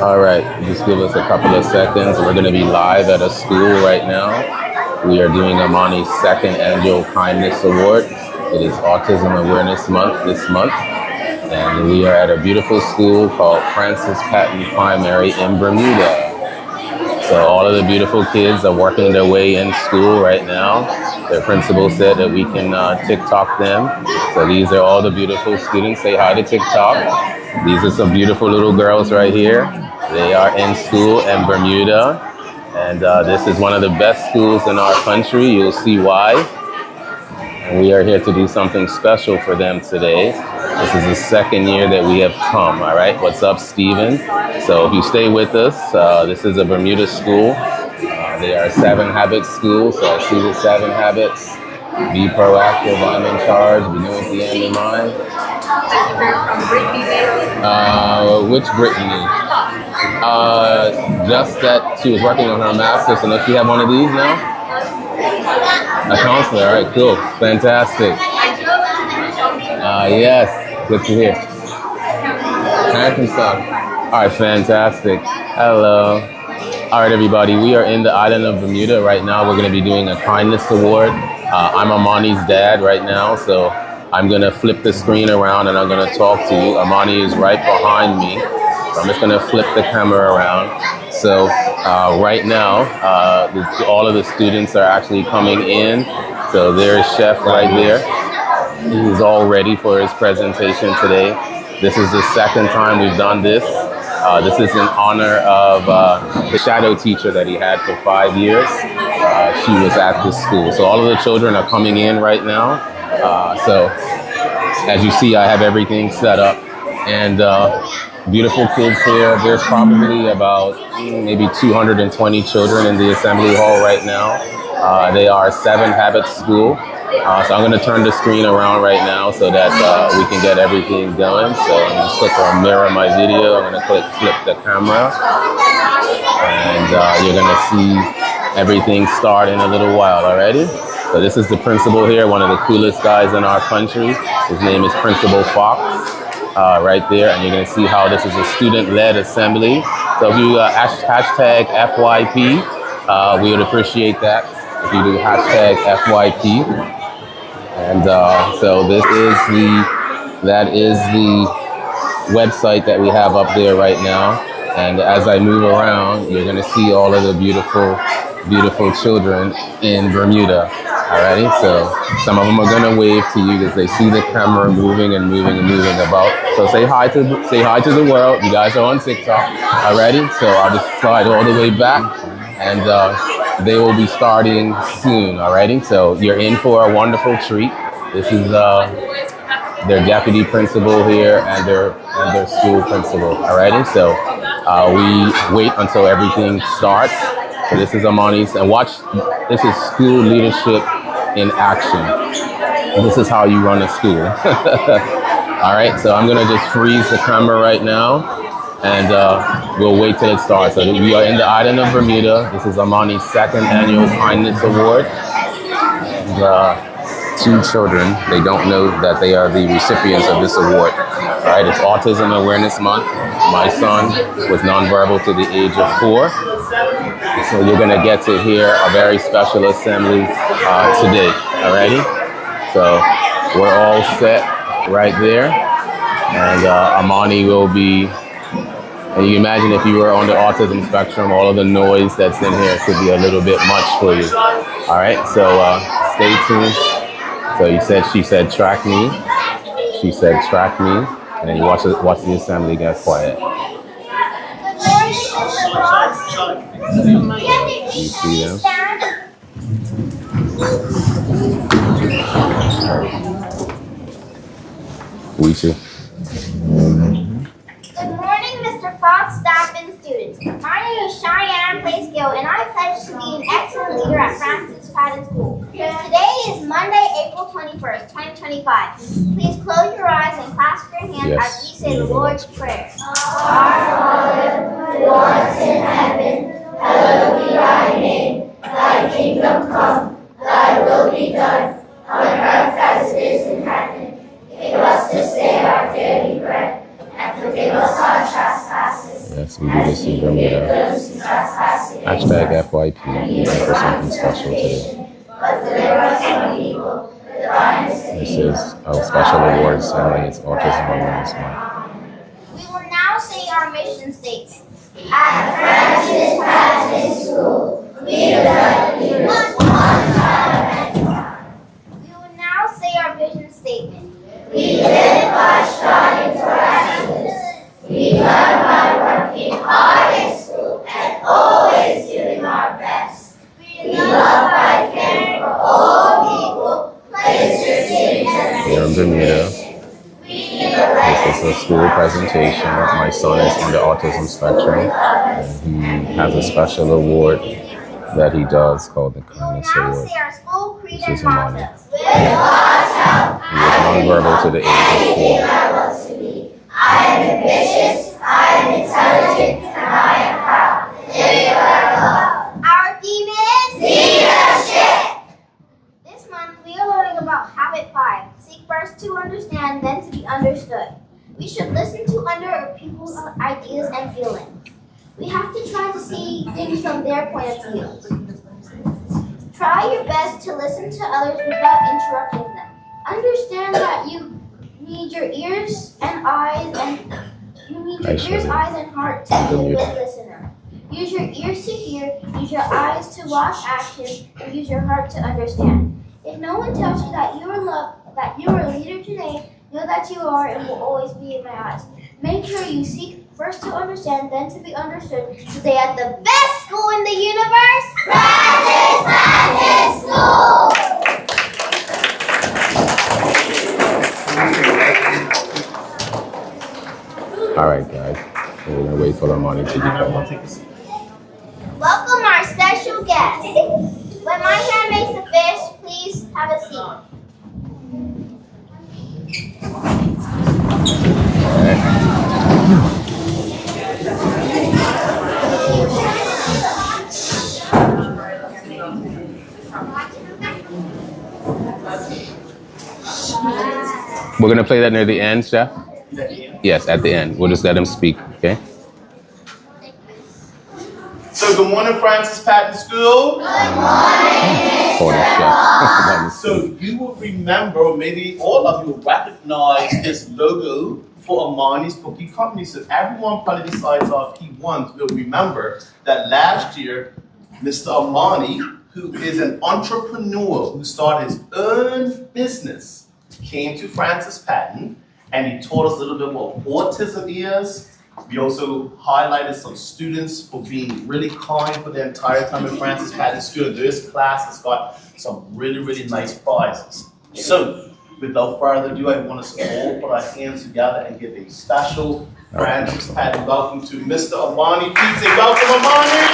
All right, just give us a couple of seconds. We're going to be live at a school right now. We are doing Ahmani's second annual Kindness Award. It is Autism Awareness Month this month. And we are at a beautiful school called Francis Patton Primary in Bermuda. So all of the beautiful kids are working their way in school right now. Their principal said that we can TikTok them. So these are all the beautiful students. Say hi to TikTok. These are some beautiful little girls right here. They are in school in Bermuda. And this is one of the best schools in our country. You'll see why. And we are here to do something special for them today. This is the second year that we have come, all right? What's up, Steven? So if you stay with us, this is a Bermuda school. They are a 7 Habits school, so I see the 7 Habits. Be proactive, I'm in charge, be doing the end in mind. Which Brittany? Just that she was working on her master's, so does she have one of these now? A counselor, all right, cool, fantastic. Yes, good to hear. All right, fantastic. Hello. All right, everybody, we are in the island of Bermuda right now. We're going to be doing a kindness award. I'm Ahmani's dad right now, so I'm going to flip the screen around and I'm going to talk to you. Ahmani is right behind me. So I'm just going to flip the camera around. So right now, all of the students are actually coming in. So there's Chef right there. He's all ready for his presentation today. This is the second time we've done this. This is in honor of the shadow teacher that he had for 5 years. She was at this school. So all of the children are coming in right now. So as you see, I have everything set up. And beautiful kids here. There's probably about maybe 220 children in the assembly hall right now. They are a 7 Habits school. So I'm going to turn the screen around right now so that we can get everything going. So I'm just click on mirror my video. I'm going to click flip the camera. And you're going to see everything start in a little while. Alrighty? So this is the principal here, one of the coolest guys in our country. His name is Principal Fox. Right there, and you're going to see how this is a student-led assembly. So if you hashtag FYP, we would appreciate that if you do hashtag FYP. And so that is the website that we have up there right now. And as I move around, you're going to see all of the beautiful children in Bermuda. Alrighty, so some of them are gonna wave to you because they see the camera moving and moving and moving about. So say hi to the world. You guys are on TikTok. Alrighty, so I'll just slide all the way back, and they will be starting soon. Alrighty, so you're in for a wonderful treat. This is their deputy principal here and their school principal. Alrighty, so we wait until everything starts. So this is Ahmani's, and watch, this is school leadership in action. This is how you run a school. All right, so I'm gonna just freeze the camera right now, and we'll wait till it starts. So we are in the island of Bermuda. This is Ahmani's second annual Kindness Award. And, 2 children, they don't know that they are the recipients of this award. All right, it's Autism Awareness Month. My son was nonverbal to the age of 4. So you're gonna get to hear a very special assembly today, alrighty? So we're all set right there. And Ahmani will be, and you imagine if you were on the autism spectrum, all of the noise that's in here could be a little bit much for you. All right, so stay tuned. So she said, track me. She said, track me. And then you watch the assembly get quiet. You see them? We see. Good morning, Mr. Fox, staff, and students. My name is Cheyenne Placegill, and I pledge to be an excellent leader at Francis Patton School. Today is Monday, April 21st, 2025. Please close your eyes and clasp your hands as we say the Lord's Prayer. Our Father, who art in heaven, hallowed be thy name. Thy kingdom come, thy will be done, on earth as it is in heaven. Give us this day our daily bread, Yes, we do this in Bermuda. Hashtag FYP. We're looking for something special today. This is a special award ceremony. It's Autism Awareness Month. We will now say our mission statement. At Francis Patton School, we will now say our vision statement. We live by striving for excellence. We learn by working hard in school and always doing our best. We love by caring for all people, places, cities, and Here in Bermuda. This is a school presentation. My son is on the autism spectrum, and he has a special award that he does called the We will Kindness now Award. say our school creed This and is Ahmani. motto. He is nonverbal to the age of 4. I am ambitious, I am intelligent, and I am proud. Live your love. Our theme is leadership. This month we are learning about habit 5. Seek first to understand, then to be understood. We should listen to other people's ideas and feelings. We have to try to see things from their point of view. Try your best to listen to others without interrupting them. Understand that you need your ears and eyes and heart to be a good listener. Use your ears to hear, use your eyes to watch actions, and use your heart to understand. If no one tells you that you are loved, that you are a leader today, know that you are and will always be in my eyes. Make sure you seek first to understand, then to be understood. Today at the best school in the universe, Francis Patton School! All right, guys. We're going to wait for Ahmani to become. Welcome our special guest. When my hand makes a fish, please have a seat. We're going to play that near the end, Chef? Yes, at the end. We'll just let him speak, okay? So good morning, Francis Patton School. Good Corner Chef. So you will remember, maybe all of you will recognize this logo for Ahmani's Cookie Company. So everyone probably besides our P1s will remember that last year, Mr. Ahmani, who is an entrepreneur who started his own business, came to Francis Patton and he taught us a little bit what autism is. We also highlighted some students for being really kind for the entire time in Francis Patton School. This class has got some really, really nice prizes. So, without further ado, I want us to all put our hands together and give a special Francis Patton welcome to Mr. Ahmani. Please say welcome, Ahmani!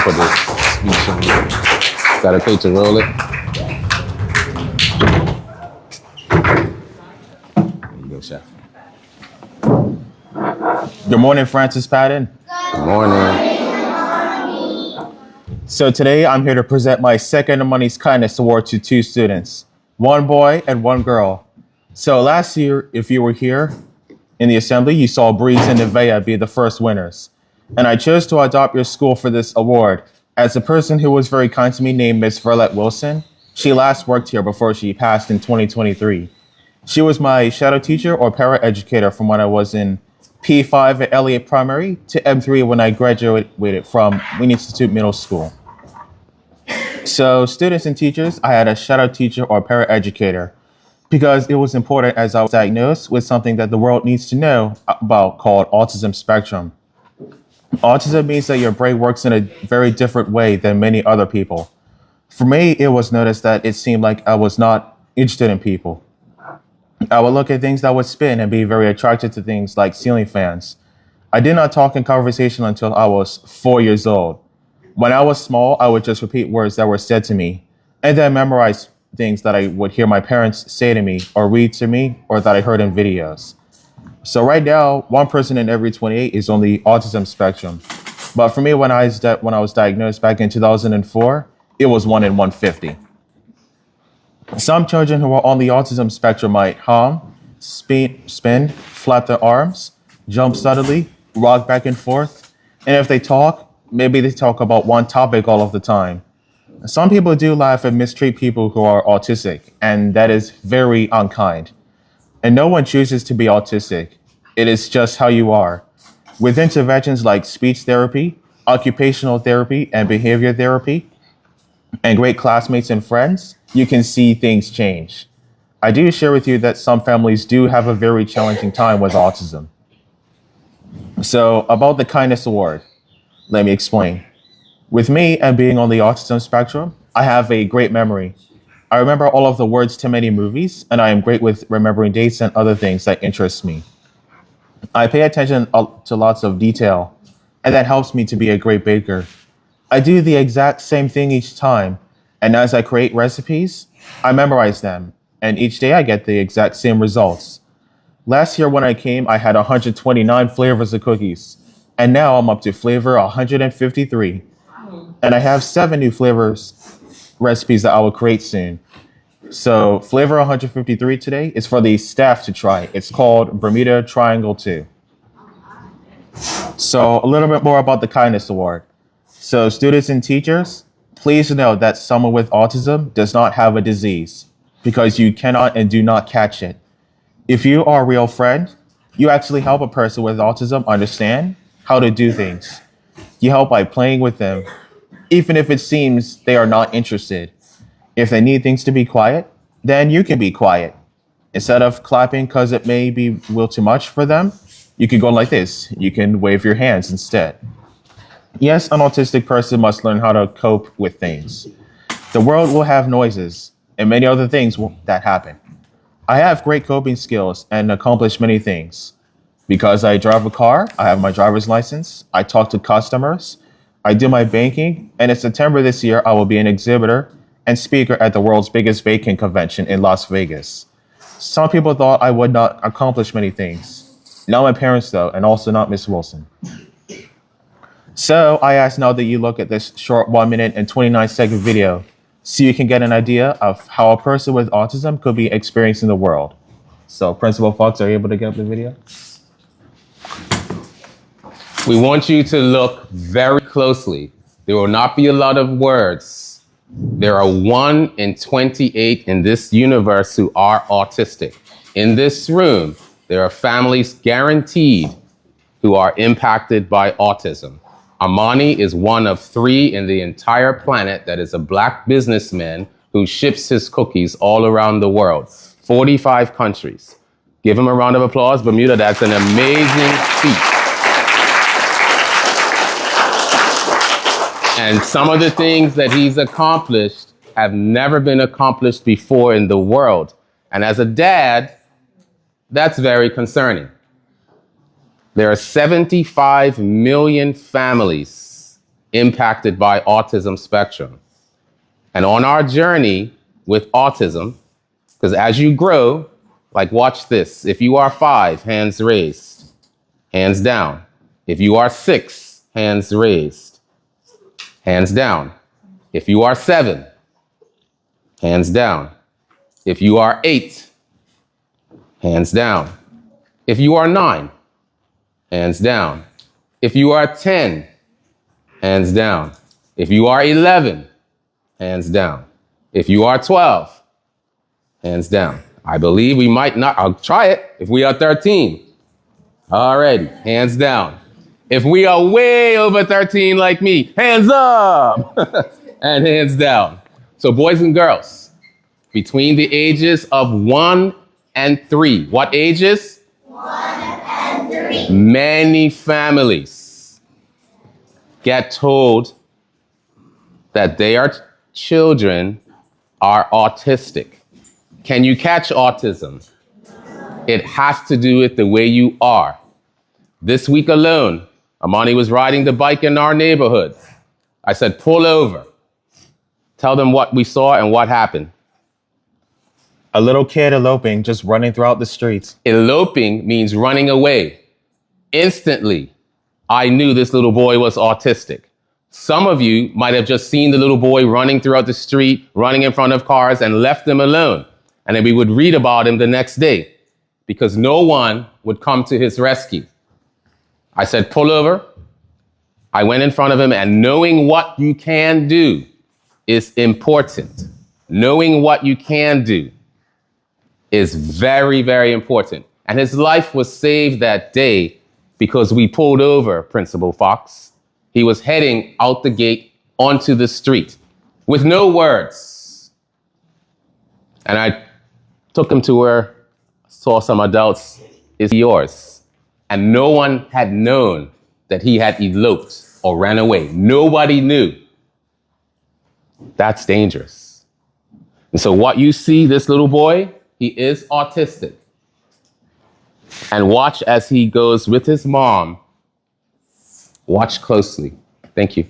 Put this speech on. Is that okay to roll it? Chef. Good morning, Francis Patton. Good morning. So today I'm here to present my second Ahmani's Kindness Award to 2 students, 1 boy and 1 girl. So last year, if you were here in the assembly, you saw Breeze and Nevaeh be the first winners. And I chose to adopt your school for this award as a person who was very kind to me named Miss Verlette Wilson. She last worked here before she passed in 2023. She was my shadow teacher or paraeducator from when I was in P5 at Elliott Primary to M3 when I graduated from Wayne Institute Middle School. So students and teachers, I had a shadow teacher or paraeducator because it was important as I was diagnosed with something that the world needs to know about called autism spectrum. Autism means that your brain works in a very different way than many other people. For me, it was noticed that it seemed like I was not interested in people. I would look at things that would spin and be very attracted to things like ceiling fans. I did not talk in conversation until I was 4 years old. When I was small, I would just repeat words that were said to me, and then memorize things that I would hear my parents say to me or read to me or that I heard in videos. So right now, 1 person in every 28 is on the autism spectrum. But for me, when I was diagnosed back in 2004, it was 1 in 150. Some children who are on the autism spectrum might hum, spin, flap their arms, jump suddenly, rock back and forth, and if they talk, maybe they talk about one topic all of the time. Some people do laugh and mistreat people who are autistic, and that is very unkind. And no one chooses to be autistic. It is just how you are. With interventions like speech therapy, occupational therapy, and behavior therapy, and great classmates and friends, you can see things change. I do share with you that some families do have a very challenging time with autism. So, about the Kindness Award, let me explain. With me and being on the autism spectrum, I have a great memory. I remember all of the words to many movies, and I am great with remembering dates and other things that interest me. I pay attention to lots of detail, and that helps me to be a great baker. I do the exact same thing each time, and as I create recipes, I memorize them, and each day I get the exact same results. Last year when I came, I had 129 flavors of cookies, and now I'm up to flavor 153. And I have 7 new flavors recipes that I will create soon. So flavor 153 today is for the staff to try. It's called Bermuda Triangle 2. So a little bit more about the Kindness Award. So students and teachers, please know that someone with autism does not have a disease because you cannot and do not catch it. If you are a real friend, you actually help a person with autism understand how to do things. You help by playing with them, even if it seems they are not interested. If they need things to be quiet, then you can be quiet. Instead of clapping because it may be a little too much for them, you can go like this. You can wave your hands instead. Yes, an autistic person must learn how to cope with things. The world will have noises and many other things that happen. I have great coping skills and accomplish many things. Because I drive a car, I have my driver's license, I talk to customers, I do my banking, and in September this year, I will be an exhibitor and speaker at the world's biggest baking convention in Las Vegas. Some people thought I would not accomplish many things. Not my parents, though, and also not Miss Wilson. So I ask now that you look at this short 1 minute and 29-second video so you can get an idea of how a person with autism could be experiencing the world. So Principal Fox, are you able to get up the video? We want you to look very closely. There will not be a lot of words. There are 1 in 28 in this universe who are autistic. In this room, there are families guaranteed who are impacted by autism. Ahmani is one of 3 in the entire planet that is a black businessman who ships his cookies all around the world, 45 countries. Give him a round of applause. Bermuda, that's an amazing feat. And some of the things that he's accomplished have never been accomplished before in the world. And as a dad, that's very concerning. There are 75 million families impacted by autism spectrum. And on our journey with autism, because as you grow, like watch this. If you are 5, hands raised, hands down. If you are 6, hands raised, hands down. If you are 7, hands down. If you are 8, hands down. If you are 9, hands down. If you are 10, hands down. If you are 11, hands down. If you are 12, hands down. I believe we might not, I'll try it. If we are 13, alrighty, hands down. If we are way over 13 like me, hands up and hands down. So boys and girls, between the ages of 1 and 3, what ages? 1 and 3. Many families get told that their children are autistic. Can you catch autism? It has to do with the way you are. This week alone, Ahmani was riding the bike in our neighborhood. I said, pull over. Tell them what we saw and what happened. A little kid eloping, just running throughout the streets. Eloping means running away. Instantly, I knew this little boy was autistic. Some of you might have just seen the little boy running throughout the street, running in front of cars, and left him alone. And then we would read about him the next day because no one would come to his rescue. I said, pull over. I went in front of him, and knowing what you can do is important. Knowing what you can do is very, very important. And his life was saved that day because we pulled over Principal Fox. He was heading out the gate onto the street with no words. And I took him to where I saw some adults. Is yours? And no one had known that he had eloped or ran away. Nobody knew. That's dangerous. And so what you see, this little boy, he is autistic. And watch as he goes with his mom. Watch closely. Thank you.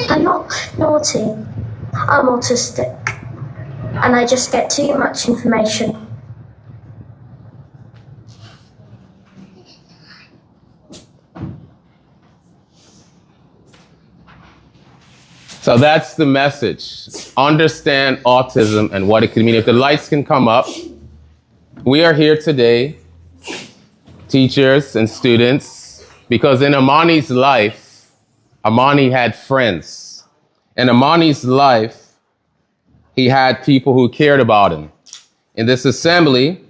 I'm not naughty, I'm autistic, and I just get too much information. So that's the message. Understand autism and what it can mean. If the lights can come up, we are here today, teachers and students, because in Ahmani's life, Ahmani had friends. In Ahmani's life, he had people who cared about him. In this assembly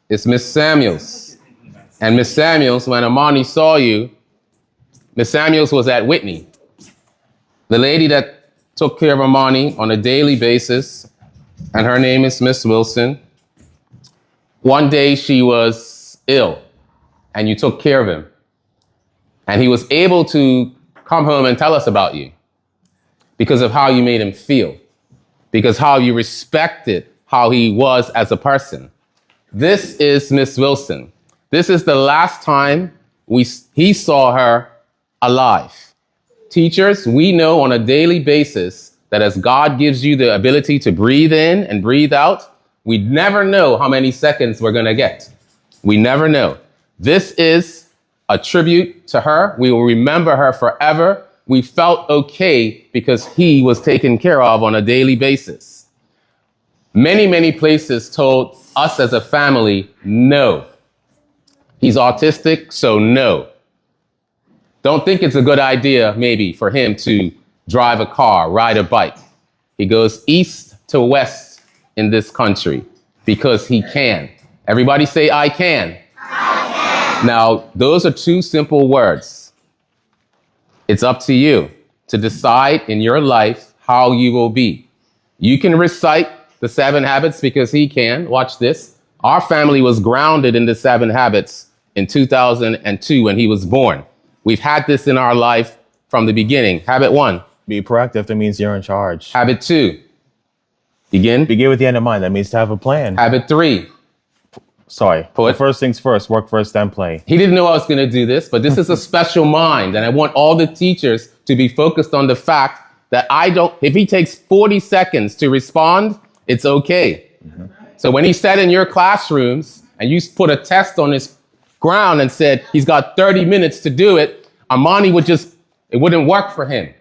is Miss Samuels. And Miss Samuels, when Ahmani saw you, Miss Samuels was at Whitney. The lady that took care of Ahmani on a daily basis, and her name is Miss Wilson. One day she was ill, and you took care of him. And he was able to come home and tell us about you because of how you made him feel, because how you respected how he was as a person. This is Miss Wilson. This is the last time he saw her alive. Teachers, we know on a daily basis that as God gives you the ability to breathe in and breathe out, we never know how many seconds we're going to get. We never know. This is a tribute to her. We will remember her forever. We felt okay because he was taken care of on a daily basis. Many, many places told us as a family, no. He's autistic, so no. Don't think it's a good idea, maybe, for him to drive a car, ride a bike. He goes east to west in this country because he can. Everybody say, I can. I can. Now, those are two simple words. It's up to you to decide in your life how you will be. You can recite the 7 habits because he can. Watch this. Our family was grounded in the 7 habits in 2002 when he was born. We've had this in our life from the beginning. Habit 1. Be proactive. That means you're in charge. Habit 2. Begin with the end in mind. That means to have a plan. Habit 3. Sorry. Put first things first. Work first, then play. He didn't know I was going to do this, but this is a special mind. And I want all the teachers to be focused on the fact that if he takes 40 seconds to respond, it's okay. Mm-hmm. So when he sat in your classrooms and you put a test on his ground and said he's got 30 minutes to do it, Ahmani it wouldn't work for him.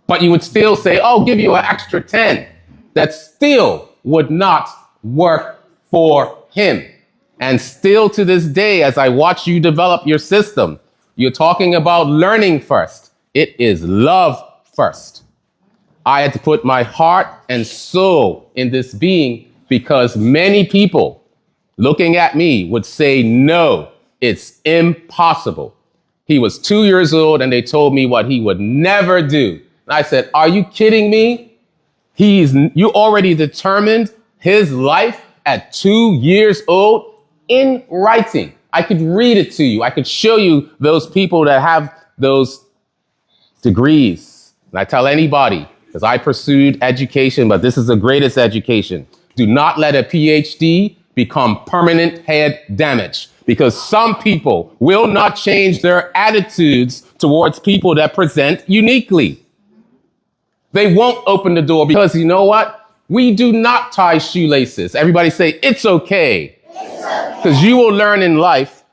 But you would still say, oh, give you an extra 10. That still would not work for him. And still to this day, as I watch you develop your system, you're talking about learning first. It is love first. I had to put my heart and soul in this being because many people looking at me would say, no, it's impossible. He was 2 years old and they told me what he would never do. And I said, are you kidding me? You already determined his life at 2 years old in writing. I could read it to you. I could show you those people that have those degrees. And I tell anybody, because I pursued education, but this is the greatest education. Do not let a PhD become permanent head damage, because some people will not change their attitudes towards people that present uniquely. They won't open the door because you know what? We do not tie shoelaces. Everybody say, it's okay. Because you will learn in life,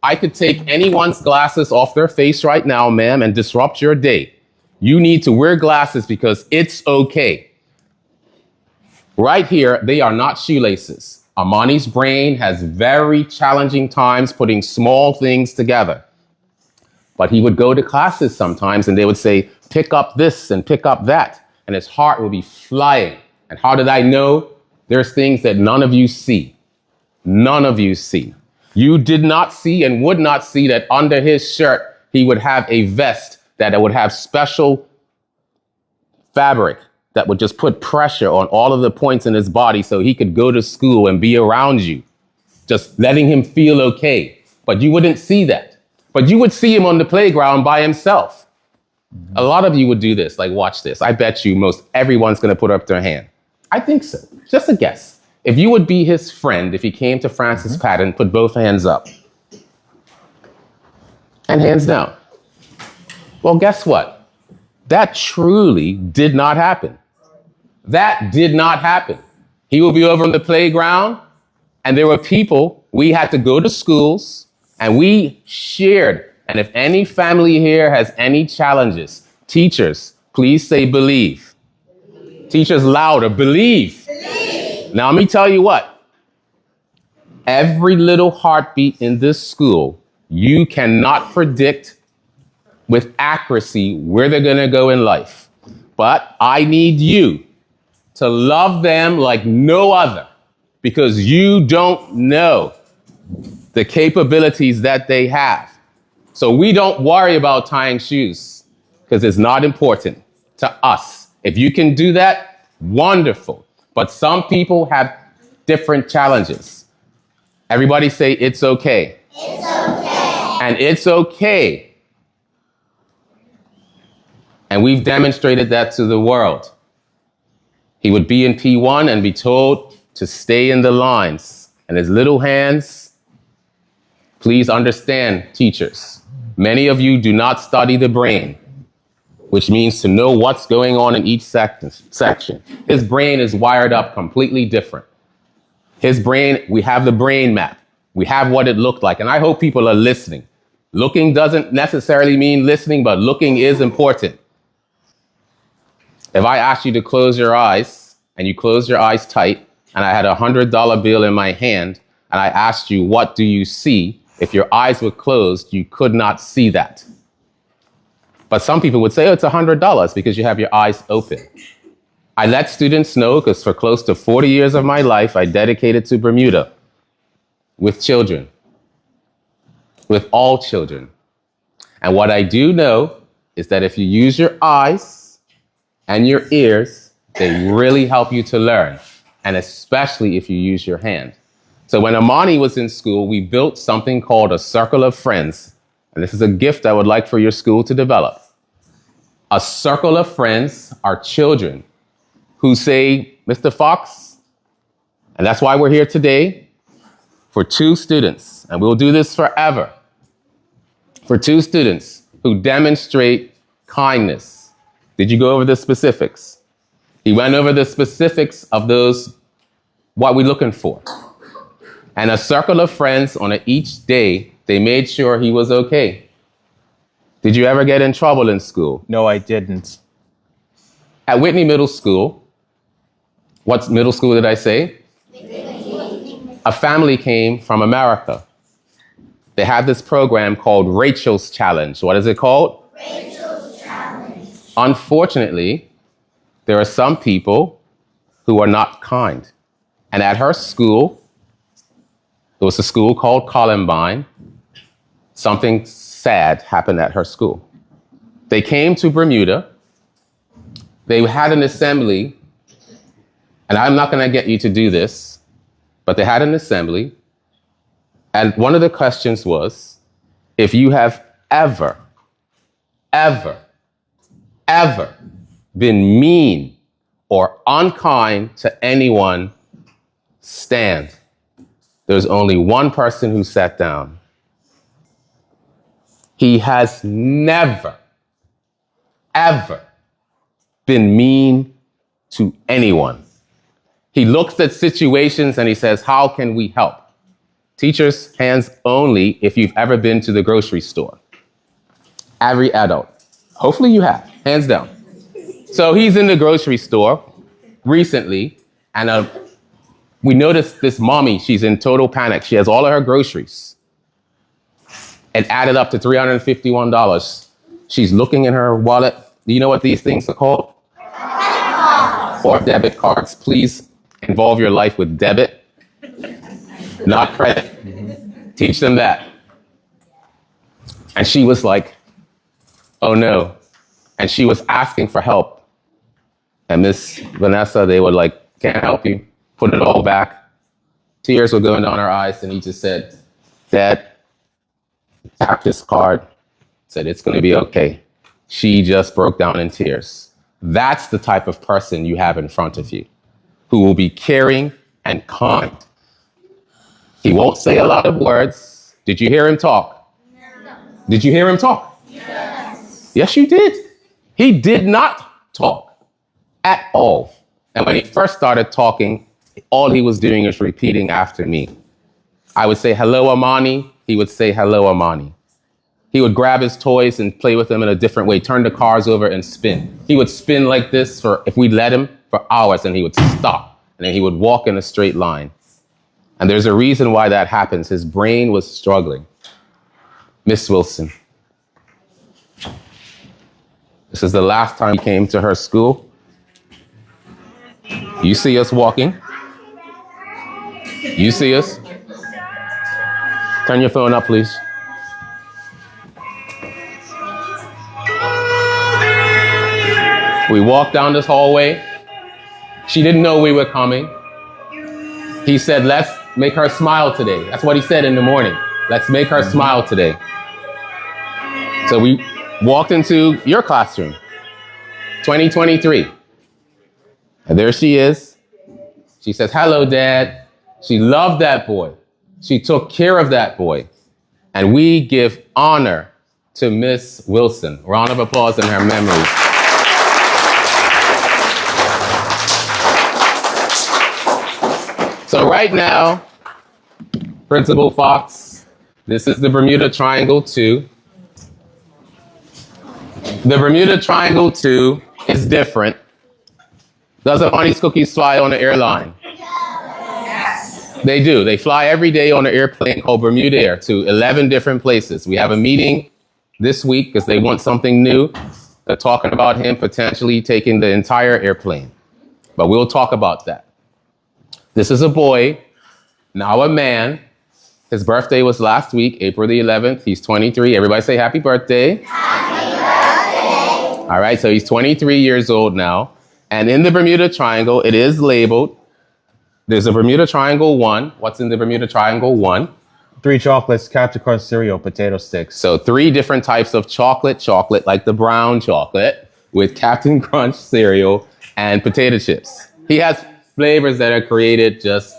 I could take anyone's glasses off their face right now, ma'am, and disrupt your day. You need to wear glasses because it's okay. Right here, they are not shoelaces. Ahmani's brain has very challenging times putting small things together. But he would go to classes sometimes and they would say, pick up this and pick up that. And his heart would be flying. And how did I know? There's things that none of you see. None of you see. You did not see and would not see that under his shirt, he would have a vest that would have special fabric that would just put pressure on all of the points in his body so he could go to school and be around you, just letting him feel okay. But you wouldn't see that. But you would see him on the playground by himself. A lot of you would do this, like watch this. I bet you most everyone's going to put up their hand. I think so. Just a guess. If you would be his friend, if he came to Francis Patton, put both hands up. And hands down. Well, guess what? That truly did not happen. That did not happen. He will be over on the playground, and there were people, we had to go to schools, and we shared. And if any family here has any challenges, teachers, please say believe. Teachers louder, believe. Now, let me tell you what. Every little heartbeat in this school, you cannot predict with accuracy where they're going to go in life. But I need you to love them like no other, because you don't know the capabilities that they have. So we don't worry about tying shoes because it's not important to us. If you can do that, wonderful. But some people have different challenges. Everybody say, it's okay. It's okay. And it's okay. And we've demonstrated that to the world. He would be in P1 and be told to stay in the lines. And his little hands, please understand, teachers, many of you do not study the brain, which means to know what's going on in each section. His brain is wired up completely different. His brain, we have the brain map. We have what it looked like. And I hope people are listening. Looking doesn't necessarily mean listening, but looking is important. If I asked you to close your eyes and you closed your eyes tight and I had $100 bill in my hand and I asked you, what do you see? If your eyes were closed, you could not see that. But some people would say, oh, it's $100 because you have your eyes open. I let students know because for close to 40 years of my life, I dedicated to Bermuda with children, with all children. And what I do know is that if you use your eyes and your ears, they really help you to learn, and especially if you use your hand. So when Ahmani was in school, we built something called a circle of friends. And this is a gift I would like for your school to develop. A circle of friends are children who say, Mr. Fox, and that's why we're here today, for 2 students, and we'll do this forever, for 2 students who demonstrate kindness. Did you go over the specifics? He went over the specifics of those, what we're looking for. And a circle of friends on each day, they made sure he was okay. Did you ever get in trouble in school? No, I didn't. At Whitney Middle School, what middle school did I say? A family came from America. They had this program called Rachel's Challenge. What is it called? Rachel's Challenge. Unfortunately, there are some people who are not kind. And at her school, there was a school called Columbine. Something sad happened at her school. They came to Bermuda. They had an assembly, and I'm not going to get you to do this, but they had an assembly. And one of the questions was, if you have ever been mean or unkind to anyone, stand. There's only one person who sat down. He has never, ever been mean to anyone. He looks at situations and he says, how can we help? Teachers, hands only if you've ever been to the grocery store. Every adult. Hopefully you have. Hands down. So he's in the grocery store recently, and we noticed this mommy, she's in total panic. She has all of her groceries. It added up to $351. She's looking in her wallet. Do you know what these things are called? Or debit cards. Please involve your life with debit, not credit. Teach them that. And she was like, oh no. And she was asking for help. And Miss Vanessa, they were like, can't help you. Put it all back. Tears were going down her eyes, and he just said, Dad, tap this card. Said, it's going to be okay. She just broke down in tears. That's the type of person you have in front of you, who will be caring and kind. He won't say a lot of words. Did you hear him talk? No. Did you hear him talk? Yes. Yes, you did. He did not talk at all. And when he first started talking, all he was doing is repeating after me. I would say, hello, Ahmani. He would say, hello, Ahmani. He would grab his toys and play with them in a different way, turn the cars over and spin. He would spin like this if we let him, for hours, and he would stop. And then he would walk in a straight line. And there's a reason why that happens. His brain was struggling. Miss Wilson. This is the last time he came to her school. You see us walking. You see us. Turn your phone up, please. We walked down this hallway. She didn't know we were coming. He said, let's make her smile today. That's what he said in the morning. Let's make her smile today. So we walked into your classroom, 2023. And there she is. She says, hello, Dad. She loved that boy. She took care of that boy. And we give honor to Miss Wilson. Round of applause in her memory. So right now, Principal Fox, this is the Bermuda Triangle 2. The Bermuda Triangle 2 is different. Does Ahmani's cookies fly on the airline? Yes. They do. They fly every day on an airplane called Bermuda Air to 11 different places. We have a meeting this week because they want something new. They're talking about him potentially taking the entire airplane. But we'll talk about that. This is a boy, now a man. His birthday was last week, April the 11th. He's 23. Everybody say happy birthday. Happy birthday. All right, so he's 23 years old now. And in the Bermuda Triangle, it is labeled. There's a Bermuda Triangle 1. What's in the Bermuda Triangle 1? 3 chocolates, Captain Crunch cereal, potato sticks. So 3 different types of chocolate like the brown chocolate with Captain Crunch cereal and potato chips. He has flavors that are created just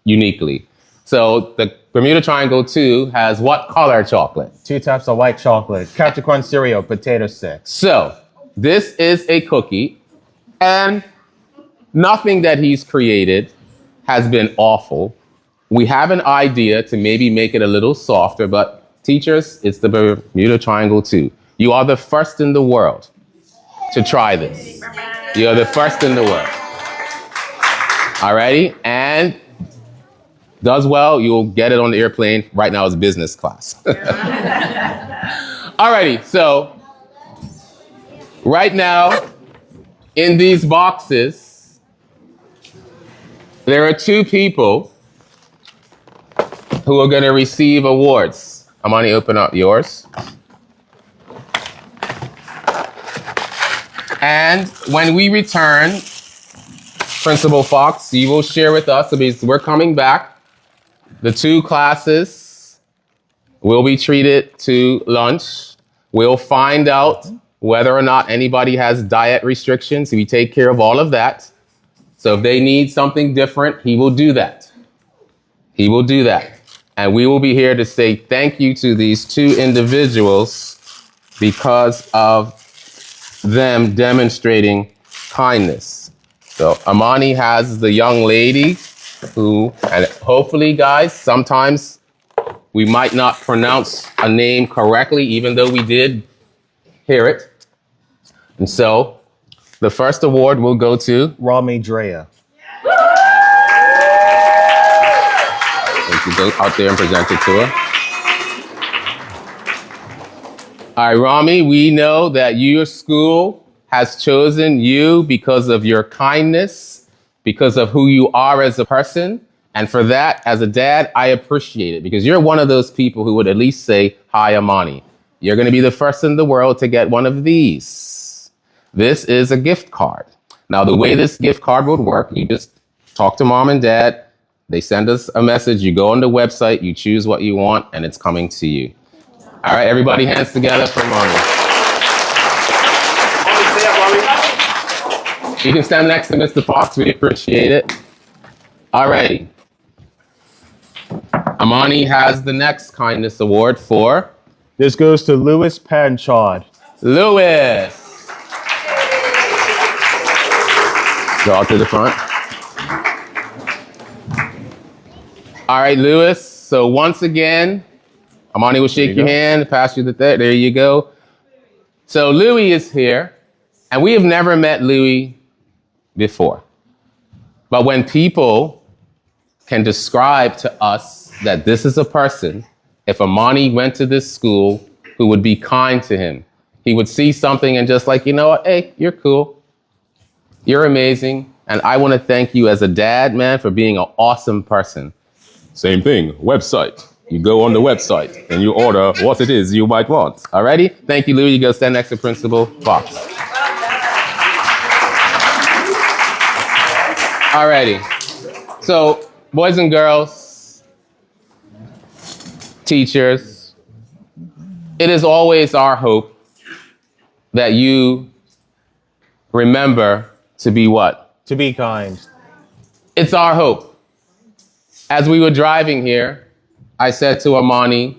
uniquely. So the Bermuda Triangle 2 has what color chocolate? 2 types of white chocolate, Captain Crunch cereal, potato sticks. So this is a cookie, and nothing that he's created has been awful. we have an idea to maybe make it a little softer, but teachers, it's the Bermuda Triangle too. You are the first in the world to try this. You're the first in the world. Alrighty? And does well, you'll get it on the airplane. Right now it's business class. Alrighty, so right now in these boxes, there are two people who are going to receive awards. Ahmani, open up yours. And when we return, Principal Fox, you will share with us, because we're coming back. The two classes will be treated to lunch. We'll find out whether or not anybody has diet restrictions. We take care of all of that. So if they need something different, he will do that. He will do that. And we will be here to say thank you to these two individuals because of them demonstrating kindness. So Ahmani has the young lady who, and hopefully guys, sometimes we might not pronounce a name correctly, even though we did hear it. And so the first award will go to Rami Drea. You go out there and present it to her. All right, Rami, we know that your school has chosen you because of your kindness, because of who you are as a person. And for that, as a dad, I appreciate it because you're one of those people who would at least say, hi, Ahmani. You're going to be the first in the world to get one of these. This is a gift card. Now, the way this gift card would work, you just talk to mom and dad. They send us a message. You go on the website, you choose what you want, and it's coming to you. All right, everybody, hands together for Mommy. You can stand next to Mr. Fox. We appreciate it. All right. Ahmani has the next kindness award for... This goes to Louis Panchard. Louis. Go out to the front. All right, Louis. So once again, Ahmani will shake your hand, pass you the thing. There you go. So Louis is here, and we have never met Louis before. But when people can describe to us that this is a person, if Ahmani went to this school, who would be kind to him, he would see something and just like, you know what, hey, you're cool. You're amazing. And I want to thank you as a dad, man, for being an awesome person. Same thing, website. You go on the website and you order what it is you might want. Alrighty? Thank you, Louis. You go stand next to Principal Fox. Alrighty. So, boys and girls, teachers, it is always our hope that you remember to be what? To be kind. It's our hope. As we were driving here, I said to Ahmani,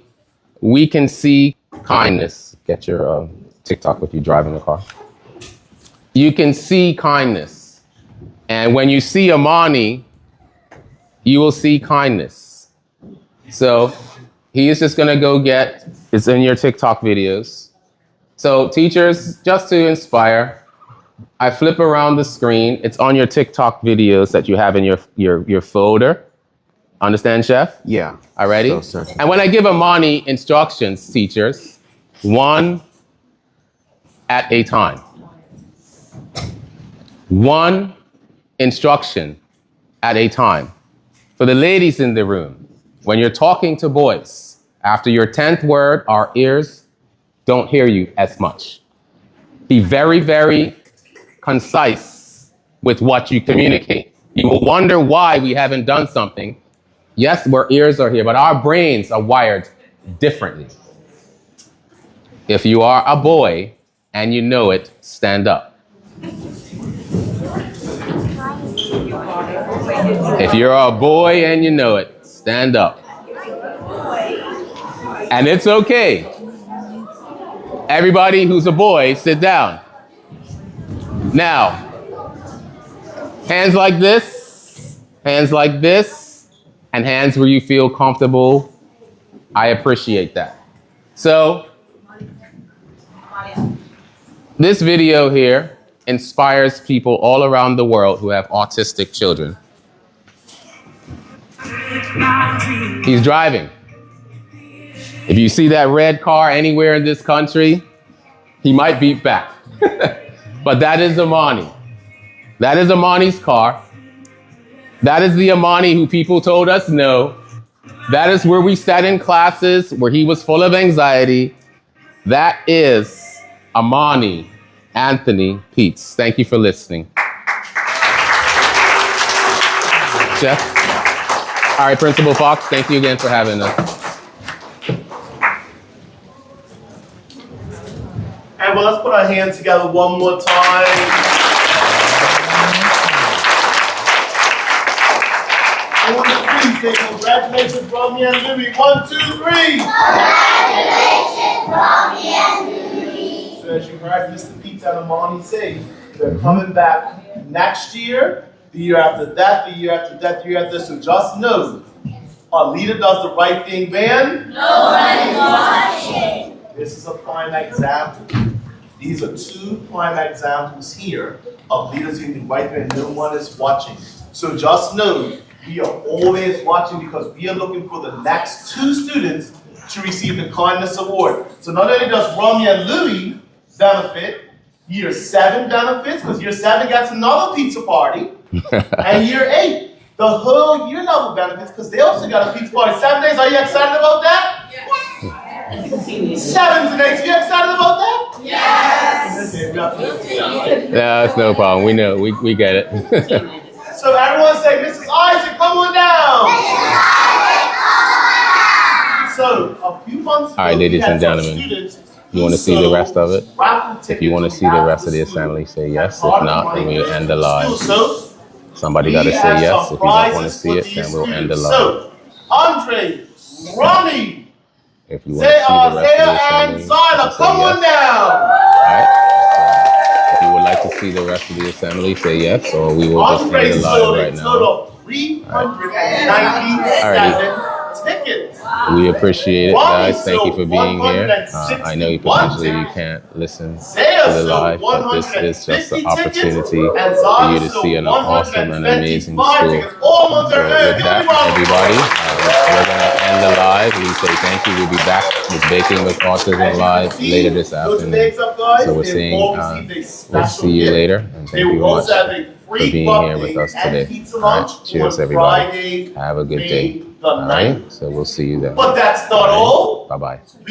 we can see kindness. Get your TikTok with you driving the car. You can see kindness. And when you see Ahmani, you will see kindness. So he is just going to go get, it's in your TikTok videos. So teachers, just to inspire, I flip around the screen. It's on your TikTok videos that you have in your folder. Understand, Chef? Yeah. All righty? So, sir. And when I give Ahmani instructions, teachers, one at a time. One instruction at a time. For the ladies in the room, when you're talking to boys, after your 10th word, our ears don't hear you as much. Be very, very concise with what you communicate. You will wonder why we haven't done something. Yes, our ears are here, but our brains are wired differently. If you are a boy and you know it, stand up. If you're a boy and you know it, stand up. And it's okay. Everybody who's a boy, sit down. Now, hands like this, and hands where you feel comfortable. I appreciate that. So, this video here inspires people all around the world who have autistic children. He's driving. If you see that red car anywhere in this country, he might beep back. But that is Ahmani. That is Ahmani's car. That is the Ahmani who people told us no. That is where we sat in classes where he was full of anxiety. That is Ahmani Anthony Peets. Thank you for listening. Jeff? All right, Principal Fox, thank you again for having us. And well, let's put our hands together one more time. I want to please say congratulations, Romeo and Louie. 1, 2, 3. Congratulations, Robbie and Louie. So as you heard Mr. Pete and Ahmani say, they're coming back next year, the year after that, the year after that, the year after that. So just know, our leader does the right thing when No one is watching. This is a prime example. These are 2 prime examples here of leaders doing the right thing and no one is watching. So just know, we are always watching because we are looking for the next 2 students to receive the Kindness Award. So not only does Romeo and Louie benefit, year 7 benefits, because year 7 gets another pizza party, and year 8, the whole year level benefits, because they also got a pizza party. 7 days, are you excited about that? Yes. 7s and 8s, you excited about that? Yes. No, it's no problem. We know. We get it. So everyone say, Mrs. Isaac, come on down. So a few months ago, All right, ladies we had and some gentlemen, students you want to see the rest of it? raffle If you want to tickets see the after rest of the school. assembly, say yes. Part If of not, the then money we'll goes end to the live. So Somebody we got to say have yes. some If you don't want to prizes see for it, these then we'll end the students. live. So, Andre, Ronnie, If you want to see the rest Zaya, of the and assembly, Zyla, say come on yes. down. All right. If you would like to see the rest of the assembly, say yes, or we will just end Andre the live sold a right now. total of 397 tickets. We appreciate it, guys. Thank you for being here. I know potentially you can't listen to the live, but this is just an opportunity for you to see an awesome and amazing school. So with that, everybody, we're going to end the live. We say thank you. We'll be back with Baking with Autism Live later this afternoon. So we're saying we'll see you later, and thank you much for being here with us today. All right, cheers, everybody. Have a good day. All right, so we'll see you then. But that's not all. Bye-bye.